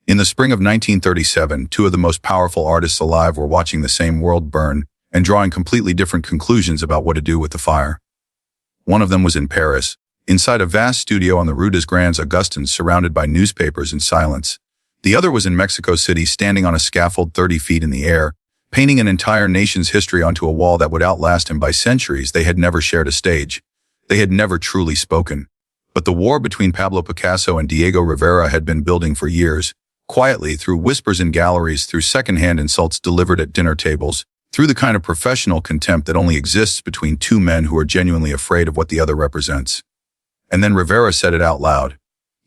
In the spring of 1937, two of the most powerful artists alive were watching the same world burn and drawing completely different conclusions about what to do with the fire. One of them was in Paris, inside a vast studio on the Rue des Grands Augustins surrounded by newspapers and silence. The other was in Mexico City, standing on a scaffold 30 feet in the air, painting an entire nation's history onto a wall that would outlast him by centuries. They had never shared a stage. They had never truly spoken. But the war between Pablo Picasso and Diego Rivera had been building for years, quietly, through whispers in galleries, through secondhand insults delivered at dinner tables, through the kind of professional contempt that only exists between two men who are genuinely afraid of what the other represents. And then Rivera said it out loud.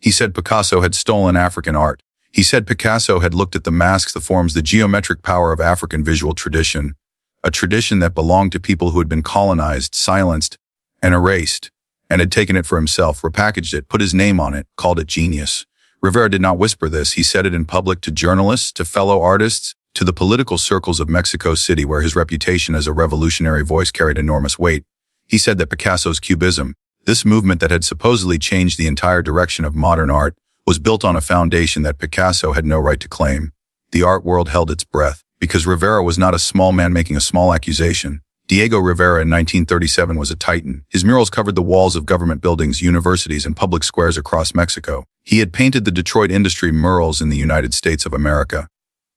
He said Picasso had stolen African art. He said Picasso had looked at the masks, the forms, the geometric power of African visual tradition, a tradition that belonged to people who had been colonized, silenced, and erased, and had taken it for himself, repackaged it, put his name on it, called it genius. Rivera did not whisper this. He said it in public, to journalists, to fellow artists, to the political circles of Mexico City, where his reputation as a revolutionary voice carried enormous weight. He said that Picasso's Cubism, this movement that had supposedly changed the entire direction of modern art, was built on a foundation that Picasso had no right to claim. The art world held its breath, because Rivera was not a small man making a small accusation. Diego Rivera in 1937 was a titan. His murals covered the walls of government buildings, universities, and public squares across Mexico. He had painted the Detroit industry murals in the United States of America.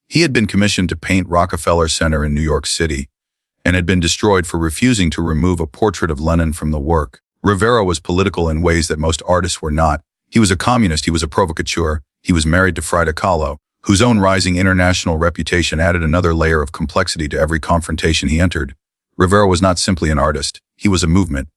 He had been commissioned to paint Rockefeller Center in New York City, and had been destroyed for refusing to remove a portrait of Lenin from the work. Rivera was political in ways that most artists were not. He was a communist, he was a provocateur, he was married to Frida Kahlo, whose own rising international reputation added another layer of complexity to every confrontation he entered. Rivera was not simply an artist, he was a movement.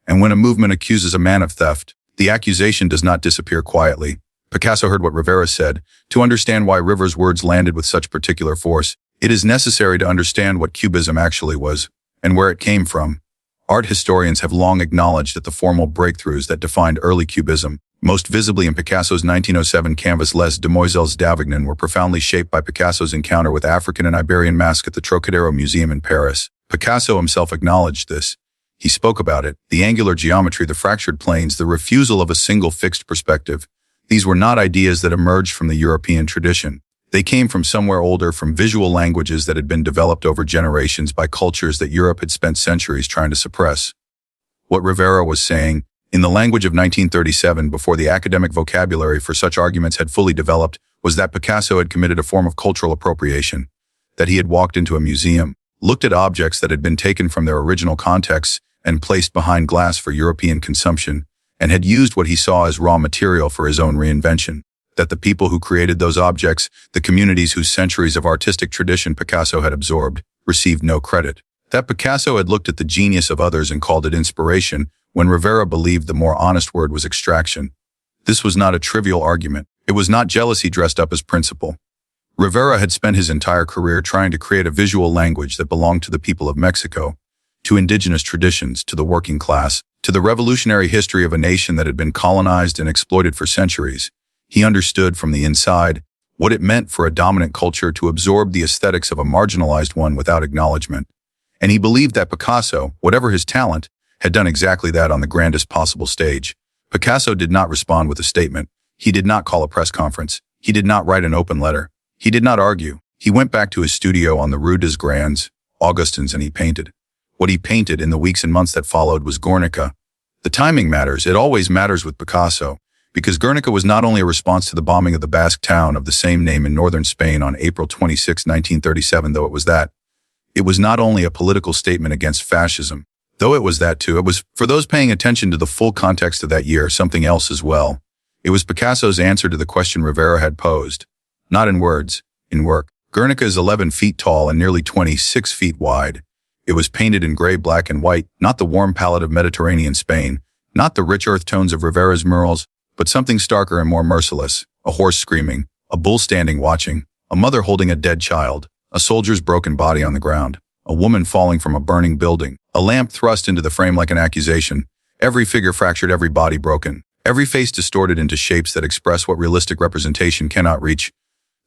And when a movement accuses a man of theft, the accusation does not disappear quietly. Picasso heard what Rivera said. To understand why Rivera's words landed with such particular force, it is necessary to understand what Cubism actually was, and where it came from. Art historians have long acknowledged that the formal breakthroughs that defined early Cubism, most visibly in Picasso's 1907 canvas Les Demoiselles d'Avignon, were profoundly shaped by Picasso's encounter with African and Iberian masks at the Trocadero Museum in Paris. Picasso himself acknowledged this. He spoke about it, the angular geometry, the fractured planes, the refusal of a single fixed perspective. These were not ideas that emerged from the European tradition. They came from somewhere older, from visual languages that had been developed over generations by cultures that Europe had spent centuries trying to suppress. What Rivera was saying, in the language of 1937, before the academic vocabulary for such arguments had fully developed, was that Picasso had committed a form of cultural appropriation, that he had walked into a museum, looked at objects that had been taken from their original contexts and placed behind glass for European consumption, and had used what he saw as raw material for his own reinvention. That the people who created those objects, the communities whose centuries of artistic tradition Picasso had absorbed, received no credit. That Picasso had looked at the genius of others and called it inspiration, when Rivera believed the more honest word was extraction. This was not a trivial argument. It was not jealousy dressed up as principle. Rivera had spent his entire career trying to create a visual language that belonged to the people of Mexico, to indigenous traditions, to the working class, to the revolutionary history of a nation that had been colonized and exploited for centuries. He understood from the inside what it meant for a dominant culture to absorb the aesthetics of a marginalized one without acknowledgement. And he believed that Picasso, whatever his talent, had done exactly that on the grandest possible stage. Picasso did not respond with a statement. He did not call a press conference. He did not write an open letter. He did not argue. He went back to his studio on the Rue des Grands Augustins and he painted. What he painted in the weeks and months that followed was Guernica. The timing matters. It always matters with Picasso, because Guernica was not only a response to the bombing of the Basque town of the same name in northern Spain on April 26, 1937, though it was that. It was not only a political statement against fascism, though it was that too. It was, for those paying attention to the full context of that year, something else as well. It was Picasso's answer to the question Rivera had posed. Not in words, in work. Guernica is 11 feet tall and nearly 26 feet wide. It was painted in gray, black, and white, not the warm palette of Mediterranean Spain, not the rich earth tones of Rivera's murals, but something starker and more merciless. A horse screaming, a bull standing watching, a mother holding a dead child, a soldier's broken body on the ground, a woman falling from a burning building, a lamp thrust into the frame like an accusation, every figure fractured, every body broken, every face distorted into shapes that express what realistic representation cannot reach.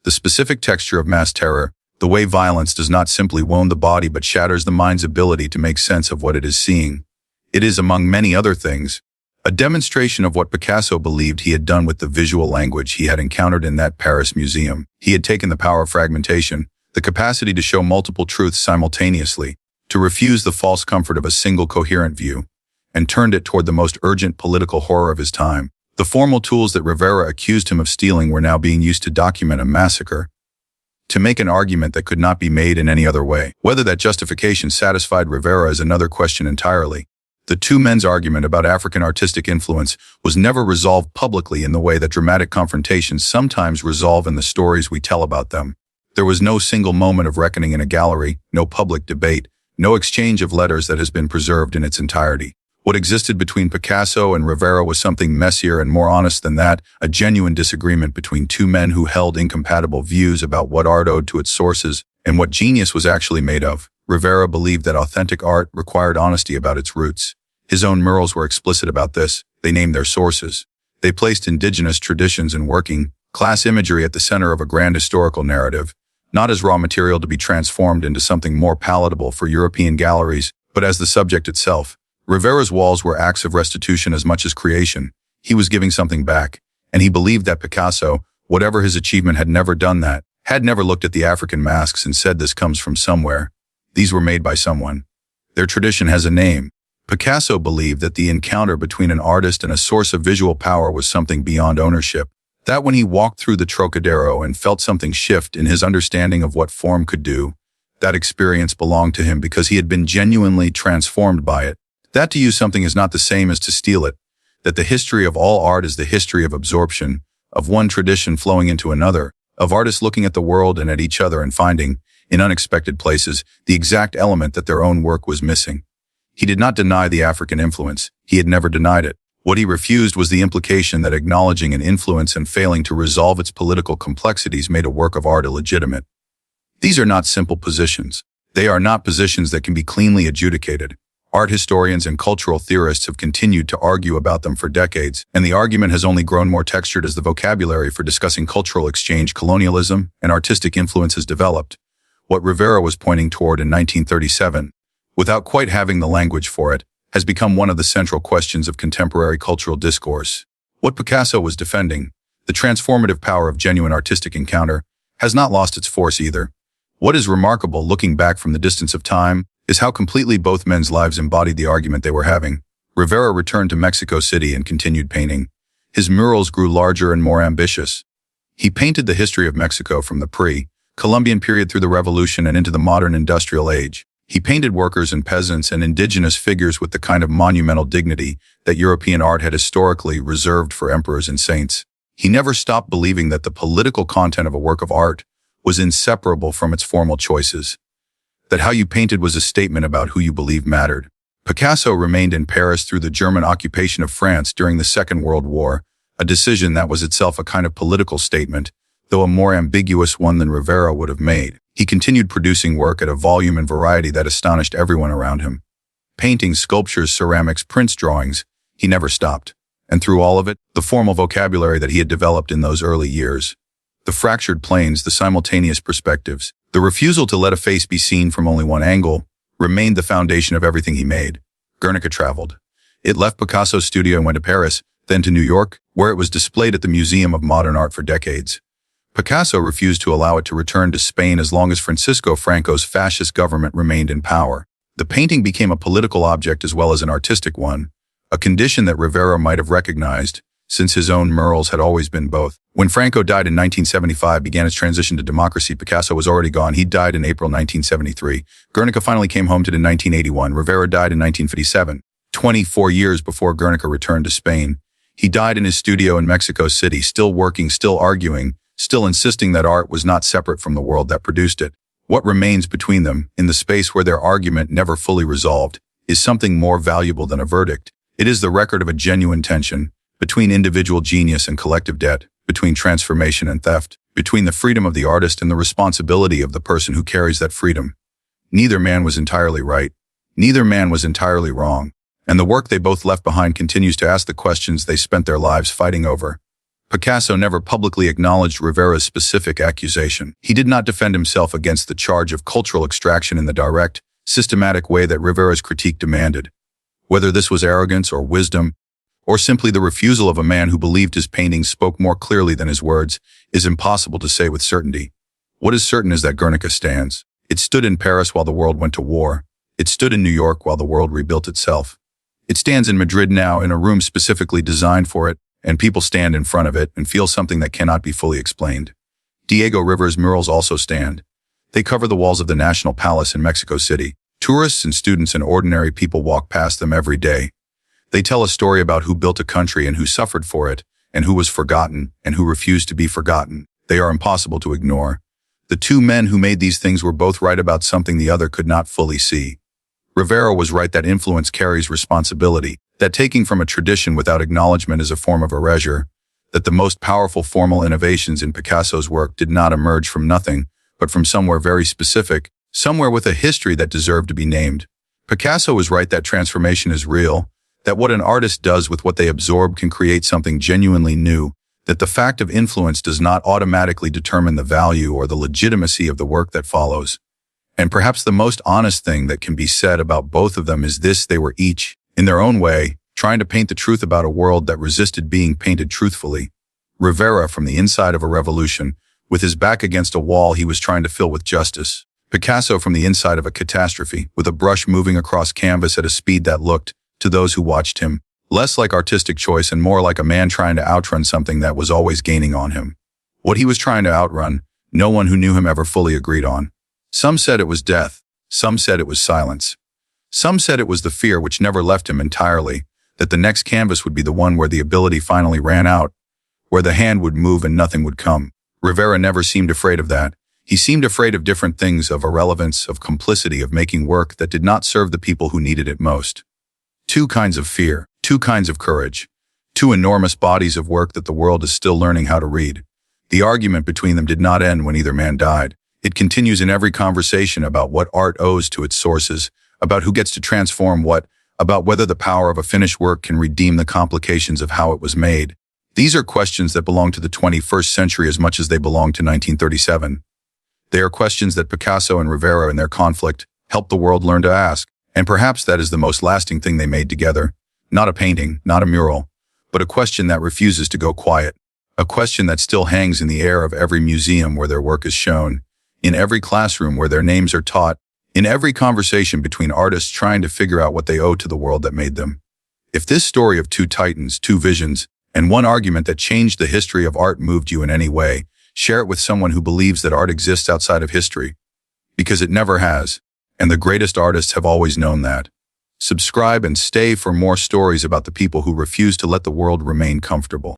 The specific texture of mass terror, the way violence does not simply wound the body but shatters the mind's ability to make sense of what it is seeing. It is, among many other things, A demonstration of what Picasso believed he had done with the visual language he had encountered in that Paris museum. He had taken the power of fragmentation, the capacity to show multiple truths simultaneously, to refuse the false comfort of a single coherent view, and turned it toward the most urgent political horror of his time. The formal tools that Rivera accused him of stealing were now being used to document a massacre, to make an argument that could not be made in any other way. Whether that justification satisfied Rivera is another question entirely. The two men's argument about African artistic influence was never resolved publicly in the way that dramatic confrontations sometimes resolve in the stories we tell about them. There was no single moment of reckoning in a gallery, no public debate, no exchange of letters that has been preserved in its entirety. What existed between Picasso and Rivera was something messier and more honest than that, a genuine disagreement between two men who held incompatible views about what art owed to its sources and what genius was actually made of. Rivera believed that authentic art required honesty about its roots. His own murals were explicit about this. They named their sources. They placed indigenous traditions and working class imagery at the center of a grand historical narrative, not as raw material to be transformed into something more palatable for European galleries, but as the subject itself. Rivera's walls were acts of restitution as much as creation. He was giving something back, and he believed that Picasso, whatever his achievement, had never done that, had never looked at the African masks and said this comes from somewhere. These were made by someone. Their tradition has a name. Picasso believed that the encounter between an artist and a source of visual power was something beyond ownership. That when he walked through the Trocadero and felt something shift in his understanding of what form could do, that experience belonged to him because he had been genuinely transformed by it. That to use something is not the same as to steal it. That the history of all art is the history of absorption, of one tradition flowing into another, of artists looking at the world and at each other and finding, in unexpected places, the exact element that their own work was missing. He did not deny the African influence. He had never denied it. What he refused was the implication that acknowledging an influence and failing to resolve its political complexities made a work of art illegitimate. These are not simple positions. They are not positions that can be cleanly adjudicated. Art historians and cultural theorists have continued to argue about them for decades, and the argument has only grown more textured as the vocabulary for discussing cultural exchange, colonialism, and artistic influence has developed. What Rivera was pointing toward in 1937, without quite having the language for it, has become one of the central questions of contemporary cultural discourse. What Picasso was defending, the transformative power of genuine artistic encounter, has not lost its force either. What is remarkable, looking back from the distance of time, is how completely both men's lives embodied the argument they were having. Rivera returned to Mexico City and continued painting. His murals grew larger and more ambitious. He painted the history of Mexico from the pre-Columbian period through the Revolution and into the modern industrial age. He painted workers and peasants and indigenous figures with the kind of monumental dignity that European art had historically reserved for emperors and saints. He never stopped believing that the political content of a work of art was inseparable from its formal choices, that how you painted was a statement about who you believed mattered. Picasso remained in Paris through the German occupation of France during the Second World War, a decision that was itself a kind of political statement, though a more ambiguous one than Rivera would have made. He continued producing work at a volume and variety that astonished everyone around him. Paintings, sculptures, ceramics, prints, drawings, he never stopped. And through all of it, the formal vocabulary that he had developed in those early years, the fractured planes, the simultaneous perspectives, the refusal to let a face be seen from only one angle, remained the foundation of everything he made. Guernica traveled. It left Picasso's studio and went to Paris, then to New York, where it was displayed at the Museum of Modern Art for decades. Picasso refused to allow it to return to Spain as long as Francisco Franco's fascist government remained in power. The painting became a political object as well as an artistic one, a condition that Rivera might have recognized, since his own murals had always been both. When Franco died in 1975, began its transition to democracy. Picasso was already gone. He died in April 1973. Guernica finally came home to it in 1981. Rivera died in 1957, 24 years before Guernica returned to Spain. He died in his studio in Mexico City, still working, still arguing, still insisting that art was not separate from the world that produced it. What remains between them, in the space where their argument never fully resolved, is something more valuable than a verdict. It is the record of a genuine tension between individual genius and collective debt, between transformation and theft, between the freedom of the artist and the responsibility of the person who carries that freedom. Neither man was entirely right. Neither man was entirely wrong. And the work they both left behind continues to ask the questions they spent their lives fighting over. Picasso never publicly acknowledged Rivera's specific accusation. He did not defend himself against the charge of cultural extraction in the direct, systematic way that Rivera's critique demanded. Whether this was arrogance or wisdom, or simply the refusal of a man who believed his paintings spoke more clearly than his words, is impossible to say with certainty. What is certain is that Guernica stands. It stood in Paris while the world went to war. It stood in New York while the world rebuilt itself. It stands in Madrid now in a room specifically designed for it, and people stand in front of it and feel something that cannot be fully explained. Diego Rivera's murals also stand. They cover the walls of the National Palace in Mexico City. Tourists and students and ordinary people walk past them every day. They tell a story about who built a country and who suffered for it, and who was forgotten and who refused to be forgotten. They are impossible to ignore. The two men who made these things were both right about something the other could not fully see. Rivera was right that influence carries responsibility, that taking from a tradition without acknowledgement is a form of erasure, that the most powerful formal innovations in Picasso's work did not emerge from nothing, but from somewhere very specific, somewhere with a history that deserved to be named. Picasso was right that transformation is real, that what an artist does with what they absorb can create something genuinely new, that the fact of influence does not automatically determine the value or the legitimacy of the work that follows. And perhaps the most honest thing that can be said about both of them is this: they were each, in their own way, trying to paint the truth about a world that resisted being painted truthfully. Rivera from the inside of a revolution, with his back against a wall he was trying to fill with justice. Picasso from the inside of a catastrophe, with a brush moving across canvas at a speed that looked, to those who watched him, less like artistic choice and more like a man trying to outrun something that was always gaining on him. What he was trying to outrun, no one who knew him ever fully agreed on. Some said it was death. Some said it was silence. Some said it was the fear which never left him entirely, that the next canvas would be the one where the ability finally ran out, where the hand would move and nothing would come. Rivera never seemed afraid of that. He seemed afraid of different things, of irrelevance, of complicity, of making work that did not serve the people who needed it most. Two kinds of fear, two kinds of courage, two enormous bodies of work that the world is still learning how to read. The argument between them did not end when either man died. It continues in every conversation about what art owes to its sources, about who gets to transform what, about whether the power of a finished work can redeem the complications of how it was made. These are questions that belong to the 21st century as much as they belong to 1937. They are questions that Picasso and Rivera in their conflict helped the world learn to ask, and perhaps that is the most lasting thing they made together. Not a painting, not a mural, but a question that refuses to go quiet, a question that still hangs in the air of every museum where their work is shown, in every classroom where their names are taught, in every conversation between artists trying to figure out what they owe to the world that made them. If this story of two titans, two visions, and one argument that changed the history of art moved you in any way, share it with someone who believes that art exists outside of history, because it never has, and the greatest artists have always known that. Subscribe and stay for more stories about the people who refuse to let the world remain comfortable.